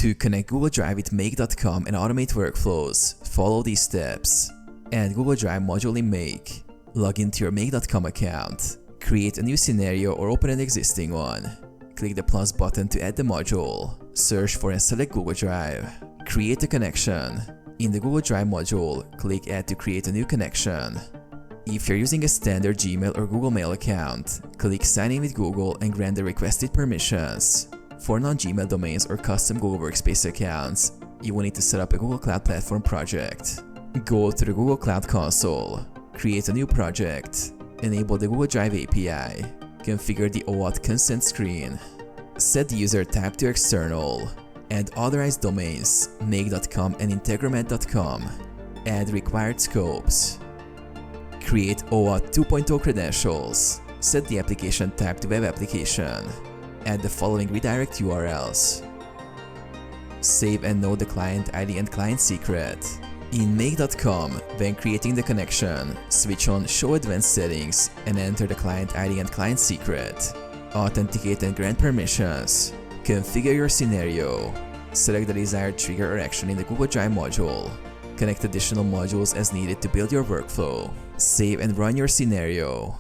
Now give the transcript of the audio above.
To connect Google Drive with Make.com and automate workflows, follow these steps. Add Google Drive module in Make. Log into your Make.com account. Create a new scenario or open an existing one. Click the plus button to add the module. Search for and select Google Drive. Create a connection. In the Google Drive module, click Add to create a new connection. If you're using a standard Gmail or Google Mail account, click Sign in with Google and grant the requested permissions. For non-Gmail domains or custom Google Workspace accounts, you will need to set up a Google Cloud Platform project. Go to the Google Cloud Console, create a new project, enable the Google Drive API, configure the OAuth consent screen, set the user type to external, add authorized domains, Make.com and Integromat.com, add required scopes, create OAuth 2.0 credentials, set the application type to web application, add the following redirect URLs, save and know the client ID and client secret. In Make.com, when creating the connection, switch on Show Advanced Settings and enter the client ID and client secret. Authenticate and grant permissions. Configure your scenario. Select the desired trigger or action in the Google Drive module. Connect additional modules as needed to build your workflow. Save and run your scenario.